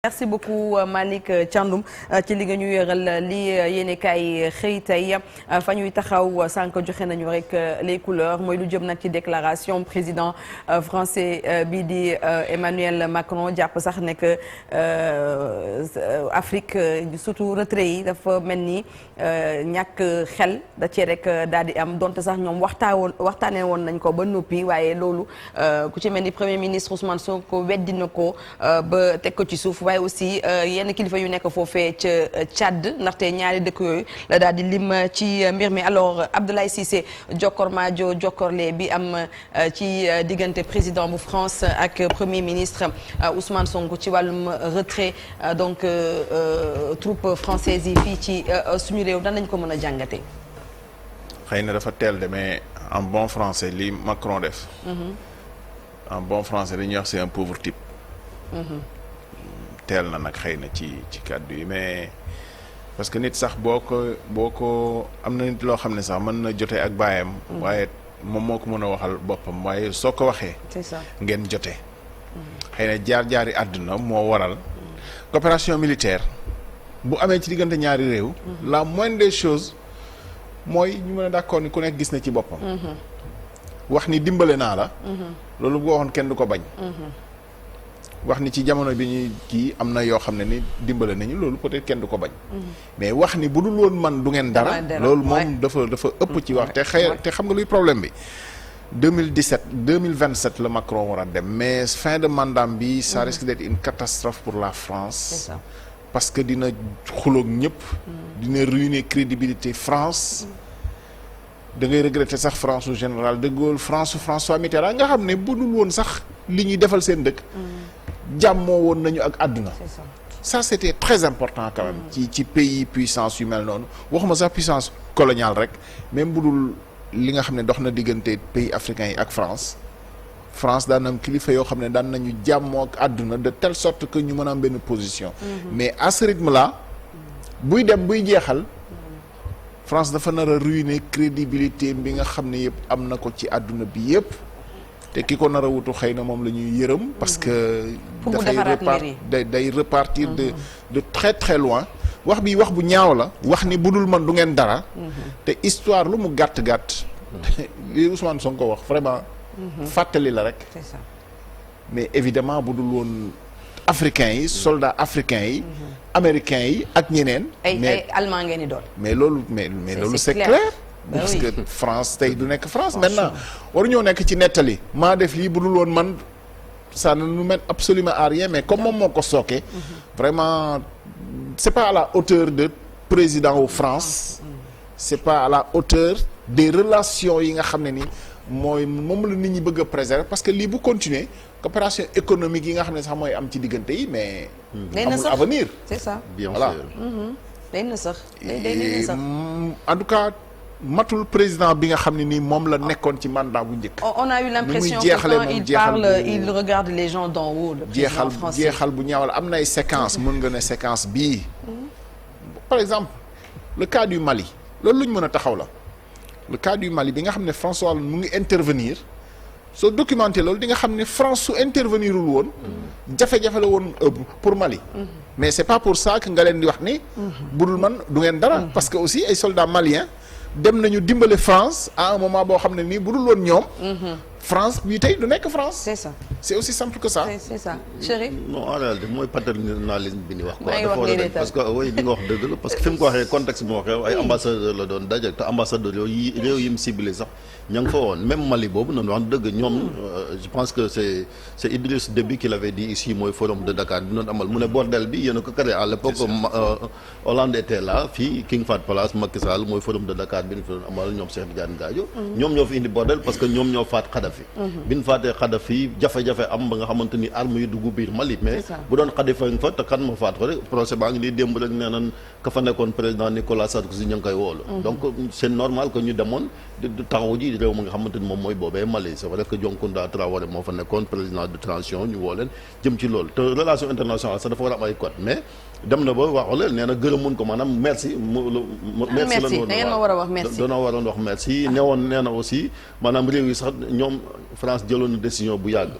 merci beaucoup Malick Thiandoum ci li nga ñu yëral li yéene kaay xëy tey fa ñuy taxaw sànq joxe nañu rek les couleurs mooy lu jëm nag ci déclaration président français bii di Emmanuel Macron jàpp sax ne que Afrique surtout retrait yi dafa mel ni ñàkk xel da cee rek daal di am donte sax ñoom waxtaanee woon nañ ko ba noppi waaye loolu ku ci mel ni premier ministre Ousmane Sonko weddi na ko ba teg ko ci suuf. waaye aussi yenn kilifa yu nekk foofee ca Tchad ndaxte ñaari dëkk yooyu la daal di lim ci mbir mi alors Abdoulaye Cissé jokkor maajo jokkorle bi am ci diggante président bu France ak premier ministre Ousmane Sonko ci wàllum retrait donc troupe française yi fii ci suñu réew danañ ko mën a jàngate xëy na dafa teel de mais en bon français li Macron def. En bon français dañuy wax c'est un pauvre type. teel na nag xëy na ci kàddu yi mais parce que nit sax boo ko am na nit loo xam ne sax mën na jotee ak baayam waaye moom moo ko mën a waxal boppam waaye soo ko waxee c'est ça ngeen jotee xëy na jaar-jaari àdduna moo waral coopération militaire bu amee ci diggante ñaari réew la moindre des choses mooy ñu mën a d'accord ni ku nekk gis na ci boppam wax ni dimbale naa la loolu bu waxoon kenn du ko bañ wax ni ci jamono bi ñuy kii am na yoo xam ne ni dimbale nañu loolu peut-être kenn du ko bañ mais wax ni bu dul woon man du ngeen dara loolu moom dafa ëpp ci wax te xam nga luy problème bi 2027 la Macron war a dem mais fin de mandat bi ça risque d'être une catastrophe pour la France parce que dina xuloog ñëpp dina ruiner crédibilité France da ngay regretter sax France su général de Gaulle France su François Mitterrand nga xam ne bu dul woon sax li ñuy defal seen dëkk jàmmoo woon nañu ak àdduna ça c'était très important quand même ci pays puissance yu mel noonu waxuma sax puissance coloniale rek même bu dul li nga xam ne dox na diggante pays africains yi ak France daan am kilifa yoo xam ne daan nañu jàmmoo ak àdduna de telle sorte que ñu mën a am benn position mais à ce rythme là buy dem buy jeexal France dafa nar a ruiner crédibilité bi nga xam ne yëpp am na ko ci àdduna bi yëpp te ki ko nar a wutu xëy na moom la ñuy yërëm parce que day repartir de très très loin wax bi wax bu ñaaw la wax ni budul man du ngeen dara te histoire lu mu gàtt-gàtt li Ousmane Sonko wax vraiment fàttali la rek mais évidemment budul woon africains yi soldats africains yi américains yi ak ñeneen ay allemand ngeen di doon mais loolu mais loolu c'est clair parce que France tey du nekk France maintenant waru ñoo nekk ci nettali maa def lii bu dul woon man ça ne nous mène absolument à rien mais comme moom moo ko sooke vraiment c'est pas à la hauteur de président wu France c'est pas à la hauteur des relations yi nga xam ne ni moom la nit ñi bëgg a préserver parce que lii bu continuer coopération économique yi nga xam ne sax mooy am ci diggante yi mais amul avenir c'est ça bien voilà day na sax day sax en tout cas matul président bi nga xam ne nii moom la nekkoon ci mandat bu njëkk. on a eu l'impression que quand il parle il regarde les gens d'en haut. le président français jeexal bu ñaawal am na ay séquences mën nga ne séquence bii. par exemple le cas du Mali loolu lu ñu mën a taxaw la le cas du Mali bi nga xam ne François mu ngi intervenir soo documenté loolu di nga xam ne France su intervenirul woon. jafe-jafe la woon pour Mali. mais c'est pas pour ça que nga leen di wax ni. budul man du ngeen dara. parce que aussi ay soldats maliens. dem nañu dimbale France à un moment boo xam ne nii bu dul woon ñoom. France bii tey du nekk France. c'est ça c'est aussi simple que ça. c'est ça Chérif. non en réalité mooy paternalisme bi ni wax. quoi dafa war a dañ parce que oui li nga wax dëgg la parce que fi mu ko waxee contexte bi mu waxee ay ambassadeur la doon daje te ambassadeur yooyu réew yi mu ciblé sax ña nga fa woon même Mali boobu noonu wax dëgg ñoom je pense que c'est Idriss Déby qui l'avait dit ici mooy forum de Dakar bi noonu amal mu ne bordel bi yéen a ko créé à l'époque Hollande était là fii King Fahd Palace Macky Sall mooy forum de Dakar bi ñu fa doon amal ñoom Cheikh Tidiane Gadio ñoom ñoo fi indi bordel parce que ñoom ñoo faat Kadhafi bi ñu faatee Kadhafi jafe-jafe am ba nga xamante ni armes yi dugg biir Mali mais bu doon Kadhafi nga fa te kan ma faat ko rek procès baa ngi nii démb rek nee nan ka fa nekkoon président Nicolas Sarkozy ñu ngi koy woolu donc c'est normal que ñu demoon du taxaw ji réew mi nga xamante ni moom mooy boobee Mali c'est vrai que Dioncounda Traoré moo fa nekkoon président de transition ñu woo leen jëm ci loolu te relation internationale sax dafa war a am ay code mais dem na ba waxu leen nee na gërëmun ko maanaam merci merci la doona waroon wax merci newoon nee na aussi maanaam réew yi sax ñoom France jëloon na décision bu yàgg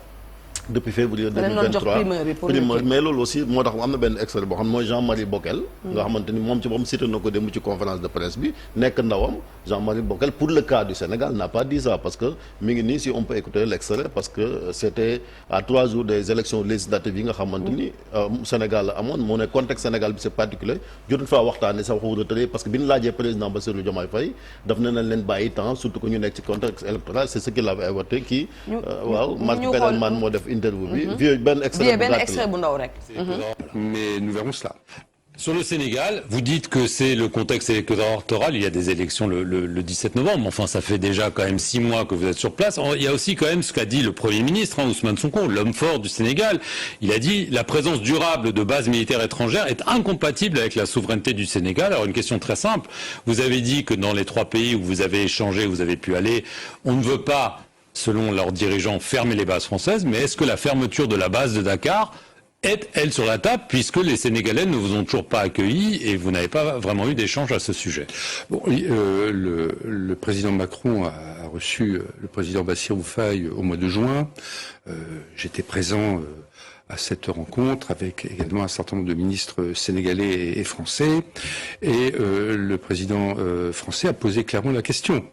depuis février da leen doon jox 2023 primeur mais loolu aussi moo tax am na benn extrait boo xam ne mooy Jean-Marie Bockel nga xamante ni moom ci boppam cité na ko dem ci conférence de presse bi nekk ndawam Jean-Marie Bockel pour le cas du Sénégal n'a pas dit ça parce que mi ngi nii si on peut écouter l'extrait parce que c'était à 3 jours des élections législatives yi nga xamante ni Sénégal la amoon moo ne contexte Sénégal bi c'est particulier jotut faa waxtaane sa waxu retrait parce que bi ñu laajee président Bassirou Diomaye Faye daf ne nañ leen bàyyi temps surtout que ñu nekk ci contexte électoral c'est ce qu'il avait évoqué kii waaw Marc Penelman moo def interview bi vieux benn extrait bu ndaw rek mais nous verrons cela. Sur le Sénégal, vous dites que c'est le contexte électoral, il y a des élections le 17 novembre, enfin ça fait déjà quand même 6 mois que vous êtes sur place. Il y a aussi quand même ce qu'a dit le Premier ministre, Ousmane Sonko, l'homme fort du Sénégal. Il a dit la présence durable de bases militaires étrangères est incompatible avec la souveraineté du Sénégal. Alors une question très simple, vous avez dit que dans les 3 pays où vous avez échangé, vous avez pu aller, on ne veut pas, selon leurs dirigeants, fermer les bases françaises, mais est-ce que la fermeture de la base de Dakar est, elle, sur la table, puisque les Sénégalais ne vous ont toujours pas accueillis et vous n'avez pas vraiment eu d'échange à ce sujet? Bon, le président Macron a reçu le président Bassirou Faye au mois de juin. J'étais présent à cette rencontre avec également un certain nombre de ministres sénégalais et français. Et le président français a posé clairement la question.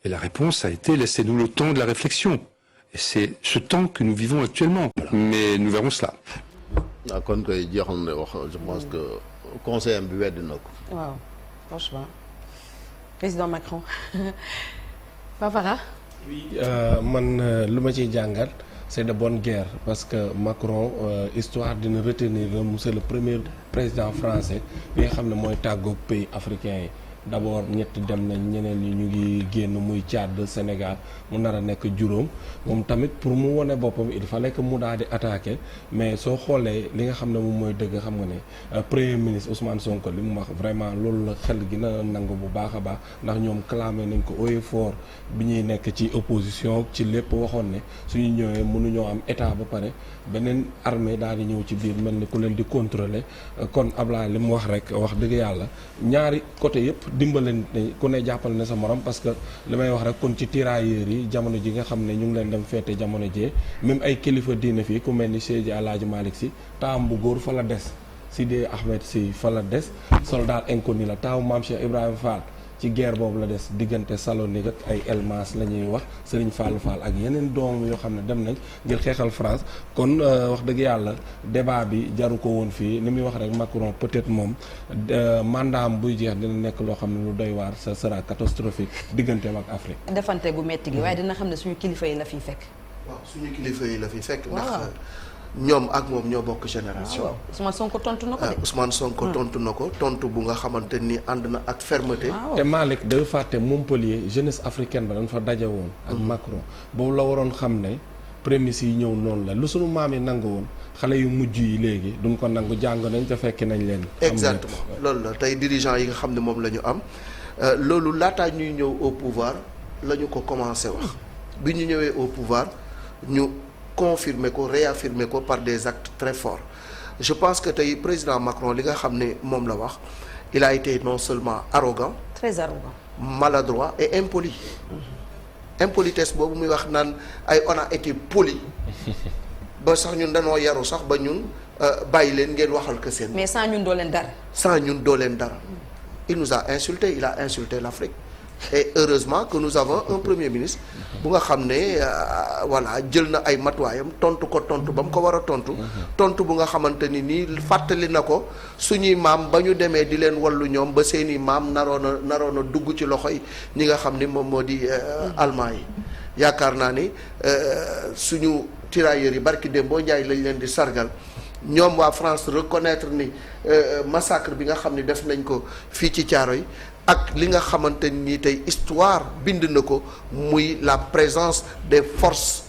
Et la réponse a été « laissez-nous le temps de la réflexion ». Et c'est ce temps que nous vivons actuellement. Mais nous verrons cela. waaw kon koy jeexal na wax je pense que conseil am bi weddi na ko. waaw franchement président Macron Fafara. oui man lu ma ciy jàngat c'est de bonne guerre parce que Macron histoire dina retenir monsieur le premier président français bi nga xam ne mooy tàggoog pays africain yi. d'abord ñett dem nañ ñeneen ñi ñu ngi génn muy Tchad Sénégal mu nar a nekk juróom moom tamit pour mu wone boppam il fallait que mu daal di attaquer mais soo xoolee li nga xam ne moom mooy dëgg xam nga ne premier ministre Ousmane Sonko li mu wax vraiment loolu la xel gi na nangu bu baax a baax ndax ñoom clamé nañ ko haut et fort bi ñuy nekk ci opposition ci lépp waxoon ne suñu ñëwee mënuñoo am état ba pare beneen armée daal di ñëw ci biir mel ni ku leen di contrôler kon Ablaye li mu wax rek wax dëgg yàlla ñaari côté yëpp dimbalante ku ne jàppal ne sa morom parce que li may wax rek kon ci tirailleurs yi jamono ji nga xam ne ñu ngi leen dem feete jamono jee même ay kilifa diine fii ku mel ni Seydi Alaaji Malick Sy taam bu góor fa la des Sidi Ahmed Sy fa la des soldat inconnu la taaw Maam Cheikh Ibrahima Fall ci guerre boobu la des diggante Salonique ak ay Elmas la ñuy wax Serigne Fall Fall ak yeneen doom yoo xam ne dem nañ ngir xeexal France kon wax dëgg yàlla débat bi jaru ko woon fii ni muy wax rek Macron peut-être moom mandat am buy jeex dina nekk loo xam ne lu doy waar ça sera catastrophique digganteem ak Afrique. defante gu metti gi waaye dina xam ne suñu kilifa yi la fiy fekk. waaw suñu kilifa yi la fiy fekk. ndax ñoom ak moom ñoo bokk génération. waaw Ousmane Sonko tontu na ko de. Ousmane Sonko tontu na ko tontu bu nga xamante ni ànd na ak fermeté. te Malick day fàtte Montpellier jeunesse africaine ba dañ fa daje woon. ak Macron boobu la waroon xam ne prémices yi ñëw noonu la lu suñu maam yi nangu woon xale yu mujj yi léegi duñ ko nangu jàng nañ te fekk nañ leen. exactement loolu la tey dirigeants yi nga xam ne moom la ñu am loolu laataa ñuy ñëw au pouvoir la ñu ko commencé wax bi ñu ñëwee au pouvoir ñu. confirmer ko réaffirmer ko par des actes très forts je pense que tey président Macron li nga xam ne moom la wax il a été non seulement arrogant très arrogant maladroit et impoli impolitesse boobu muy wax naan ay on a été poli ba sax ñun dañoo yaru sax ba ñun bàyyi leen ngeen waxal que seen mais sans ñun doo leen dara sans ñun doo leen dara il nous a insulté il a insulté l'Afrique et heureusement que nous avons un premier ministre bu nga xam ne voilà jël na ay matuwaayam tontu ko tontu ba mu ko war a tontu bu nga xamante ni nii fàttali na ko suñuy maam ba ñu demee di leen wallu ñoom ba seeni maam naroon a dugg ci loxo yi ñi nga xam ni moom moo di allemand yi yaakaar naa ni suñu tirailleurs yi barki Dembo Njaay lañ leen di sargal ñoom waa France reconnaître ni massacre bi nga xam ni def nañ ko fii ci Thiaroye ak li nga xamante ni tey histoire bind na ko muy la présence des forces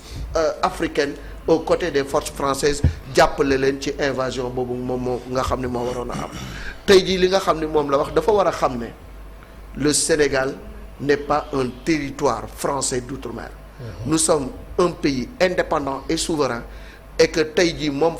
africaines aux côtés des forces françaises jàppale leen ci invasion boobu moom moo nga xam ne moo waroon a am tey jii li nga xam ne moom la wax dafa war a xam ne le Sénégal n'est pas un territoire français d'outre-mer. Nous sommes un pays indépendant et souverain et que tey jii moom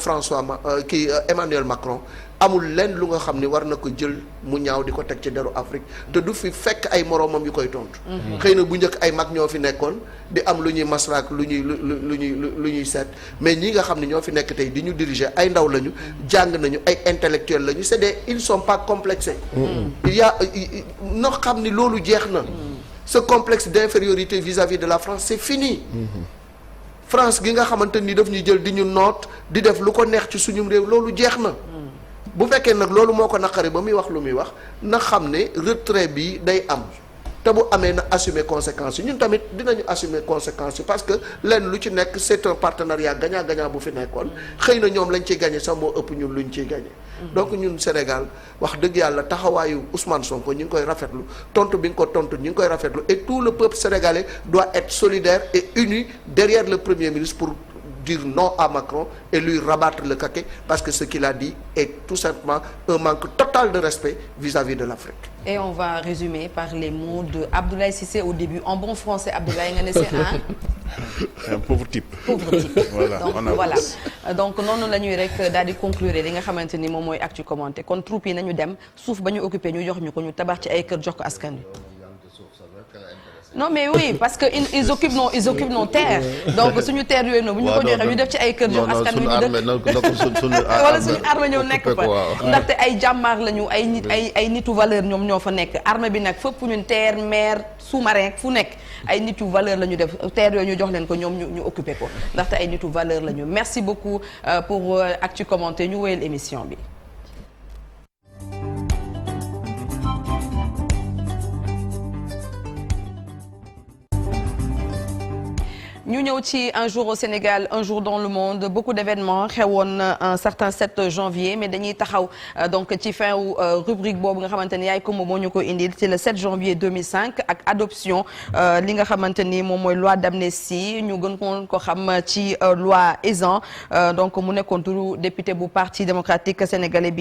Emmanuel Macron amul lenn lu nga xam ni war na ko jël mu ñaaw di ko teg ci deru Afrique te du fi fekk ay moroomam yu koy tontu. xëy na bu njëkk ay mag ñoo fi nekkoon di am lu ñuy maslaak lu ñuy seet mais ñi nga xam ne ñoo fi nekk tey di ñu diriger ay ndaw lañu jàng nañu ay intellectuels lañu ils sont pas complexés. il y a noo xam ni loolu jeex na. ce complexe d'infériorité vis-à-vis de la France c'est fini. France gi nga xamante ni daf ñuy jël di ñu noot di def lu ko neex ci suñu réew loolu jeex na. bu fekkee nag loolu moo ko naqari ba muy wax lu muy wax na xam ne retrait bi day am te bu amee na assumer conséquences yi ñun tamit dinañu assumer conséquences yi parce que lenn lu ci nekk c'est un partenariat gagnant-gagnant bu fi nekkoon xëy na ñoom lañ ciy gagné sax moo ëpp ñun luñ ciy gagné. donc ñun Sénégal wax dëgg yàlla taxawaayu Ousmane Sonko ñu ngi koy rafetlu tontu bi nga ko tontu ñu ngi koy rafetlu et tout le peuple sénégalais doit être solidaire et uni derrière le Premier ministre pour dire non à Macron et lui rabattre le caquet parce que ce qu'il a dit est tout simplement un manque total de respect vis-à-vis de l'Afrique. Et on va résumer par les mots de Abdoulaye Cissé au début en bon français. Abdoulaye nga ne c'est un pauvre type. Pauvre type. Voilà, donc noonu la ñuy rek daal di conclure li nga xamante ni moom mooy actu commenté kon troupe yi nañu dem suuf ba ñu occupé ñu jox ñu ko ñu tabax ci ay kër jox ko askan wi. non mais oui parce que ils occupent nos terres donc suñu terres yooyu noonu bu ñu ko joxee ñu def ci ay kër jox askan wi ñu dëkk wala suñu armée ñëw nekk fa ndaxte ay jàmbaar lañu ay nitu valeur ñoom ñoo fa nekk armée bi nag fépp ñun terre mer sous-marin fu nekk ay nitu valeur la ñu def terre yooyu ñu jox leen ko ñoom ñu occupé ko ndaxte ay nitu valeur la ñu merci beaucoup pour actu commenté ñu wéyal émission bi. ñu ñëw ci un jour au Sénégal un jour dans le monde beaucoup d'événements xewoon un certain 7 janvier mais dañuy taxaw donc ci fin wu rubrique boobu nga xamante ni yaay ko moo ñu ko indil ci le 7 janvier 2005 ak adoption li nga xamante ni moom mooy loi d'amnistie ñu gën ko xam ci loi Ezzan donc mu nekkoon turu député bu parti démocratique sénégalais bi